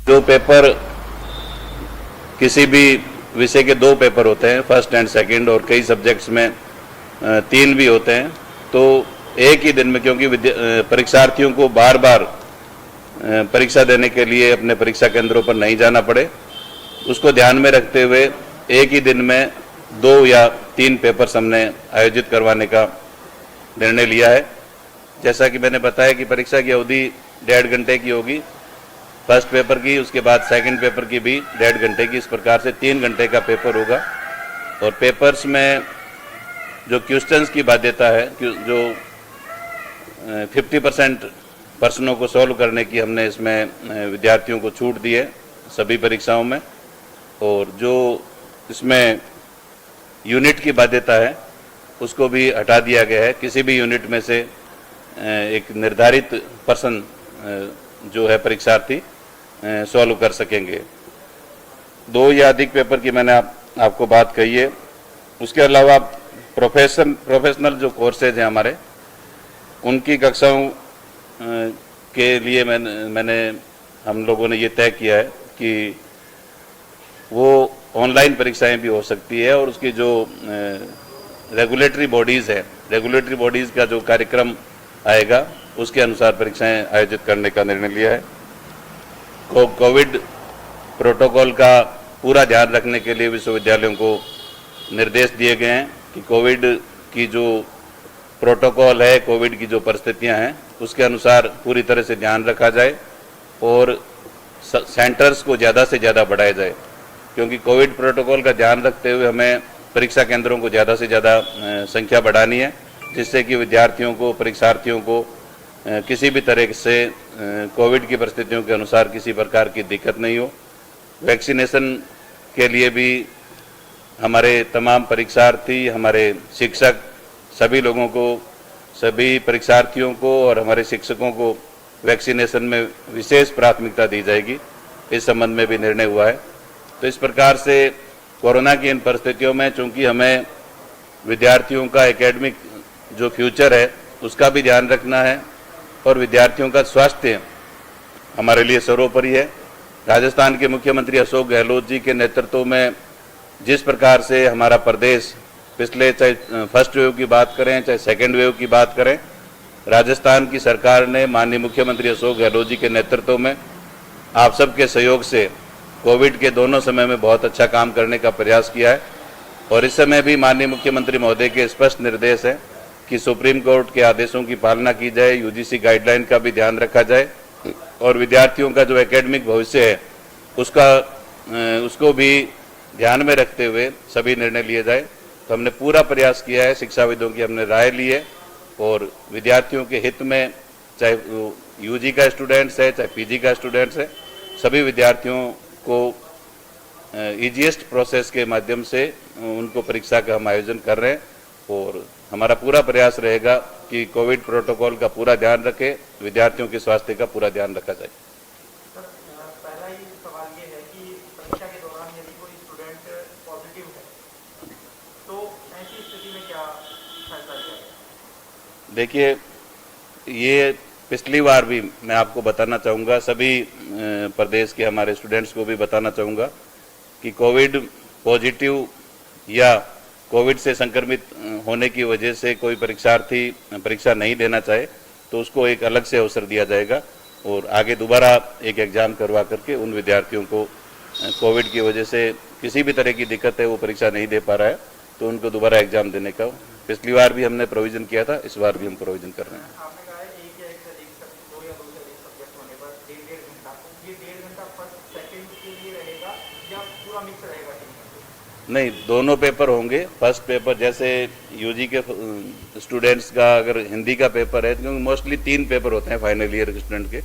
जो पेपर किसी भी विषय के दो पेपर होते हैं, फर्स्ट एंड सेकंड, और कई सब्जेक्ट्स में तीन भी होते हैं, तो एक ही दिन में, क्योंकि परीक्षार्थियों को बार बार परीक्षा देने के लिए अपने परीक्षा केंद्रों पर नहीं जाना पड़े, उसको ध्यान में रखते हुए एक ही दिन में 2 या 3 पेपर्स हमने आयोजित करवाने का निर्णय लिया है। जैसा कि मैंने बताया कि परीक्षा की अवधि 1.5 घंटे की होगी, फर्स्ट पेपर की, उसके बाद सेकंड पेपर की भी 1.5 घंटे की, इस प्रकार से 3 घंटे का पेपर होगा। और पेपर्स में जो क्वेश्चंस की बाध्यता है, जो 50% प्रश्नों को सॉल्व करने की हमने इसमें विद्यार्थियों को छूट दी है सभी परीक्षाओं में, और जो इसमें यूनिट की बाध्यता है उसको भी हटा दिया गया है। किसी भी यूनिट में से एक निर्धारित प्रश्न जो है परीक्षार्थी सॉल्व कर सकेंगे। 2 या अधिक पेपर की मैंने आपको बात कही है। उसके अलावा प्रोफेशनल जो कोर्सेज हैं हमारे, उनकी कक्षाओं के लिए हम लोगों ने ये तय किया है कि वो ऑनलाइन परीक्षाएं भी हो सकती है, और उसकी जो रेगुलेटरी बॉडीज़ है, रेगुलेटरी बॉडीज़ का जो कार्यक्रम आएगा उसके अनुसार परीक्षाएं आयोजित करने का निर्णय लिया है। कोविड प्रोटोकॉल का पूरा ध्यान रखने के लिए विश्वविद्यालयों को निर्देश दिए गए हैं कि कोविड की जो प्रोटोकॉल है, कोविड की जो परिस्थितियां हैं, उसके अनुसार पूरी तरह से ध्यान रखा जाए और सेंटर्स को ज़्यादा से ज़्यादा बढ़ाया जाए, क्योंकि कोविड प्रोटोकॉल का ध्यान रखते हुए हमें परीक्षा केंद्रों को ज़्यादा से ज़्यादा संख्या बढ़ानी है, जिससे कि विद्यार्थियों को, परीक्षार्थियों को किसी भी तरह से कोविड की परिस्थितियों के अनुसार किसी प्रकार की दिक्कत नहीं हो। वैक्सीनेशन के लिए भी हमारे तमाम परीक्षार्थी, हमारे शिक्षक, सभी लोगों को, सभी परीक्षार्थियों को और हमारे शिक्षकों को वैक्सीनेशन में विशेष प्राथमिकता दी जाएगी, इस संबंध में भी निर्णय हुआ है। तो इस प्रकार से कोरोना की इन परिस्थितियों में चूंकि हमें विद्यार्थियों का एकेडमिक जो फ्यूचर है उसका भी ध्यान रखना है, और विद्यार्थियों का स्वास्थ्य हमारे लिए सर्वोपरि है। राजस्थान के मुख्यमंत्री अशोक गहलोत जी के नेतृत्व में जिस प्रकार से हमारा प्रदेश पिछले, चाहे फर्स्ट वेव की बात करें चाहे सेकेंड वेव की बात करें, राजस्थान की सरकार ने माननीय मुख्यमंत्री अशोक गहलोत जी के नेतृत्व में आप सबके सहयोग से कोविड के दोनों समय में बहुत अच्छा काम करने का प्रयास किया है। और इस समय भी माननीय मुख्यमंत्री महोदय के स्पष्ट निर्देश है कि सुप्रीम कोर्ट के आदेशों की पालना की जाए, यूजीसी गाइडलाइन का भी ध्यान रखा जाए, और विद्यार्थियों का जो एकेडमिक भविष्य है उसको भी ध्यान में रखते हुए सभी निर्णय लिए जाए। तो हमने पूरा प्रयास किया है, शिक्षाविदों की हमने राय ली है, और विद्यार्थियों के हित में, चाहे यूजी का स्टूडेंट्स है चाहे पीजी का स्टूडेंट्स है, सभी विद्यार्थियों को ईजीएस्ट प्रोसेस के माध्यम से उनको परीक्षा का हम आयोजन कर रहे हैं, और हमारा पूरा प्रयास रहेगा कि कोविड प्रोटोकॉल का पूरा ध्यान रखें, विद्यार्थियों के स्वास्थ्य का पूरा ध्यान रखा जाए। पहला ही सवाल ये है कि परीक्षा के दौरान यदि कोई स्टूडेंट पॉजिटिव है तो ऐसी स्थिति में क्या फैसला लिया गया? देखिए, ये पिछली बार भी मैं आपको बताना चाहूँगा, सभी प्रदेश के हमारे स्टूडेंट्स को भी बताना चाहूँगा कि कोविड पॉजिटिव या कोविड से संक्रमित होने की वजह से कोई परीक्षार्थी परीक्षा नहीं देना चाहे तो उसको एक अलग से अवसर दिया जाएगा, और आगे दोबारा एक एग्ज़ाम करवा करके उन विद्यार्थियों को कोविड की वजह से किसी भी तरह की दिक्कत है, वो परीक्षा नहीं दे पा रहा है, तो उनको दोबारा एग्ज़ाम देने का पिछली बार भी हमने प्रोविज़न किया था, इस बार भी हम प्रोविज़न कर रहे हैं। आपने कहा है एक या एक से अधिक दो या दो से अधिक सब्जेक्ट होने पर 1.5 घंटा, ये 1.5 घंटा फर्स्ट सेकंड के लिए रहेगा या पूरा मिक्स रहेगा? नहीं, दोनों पेपर होंगे। फर्स्ट पेपर जैसे यूजी के स्टूडेंट्स का अगर हिंदी का पेपर है, क्योंकि मोस्टली 3 पेपर होते हैं फाइनल ईयर के स्टूडेंट के,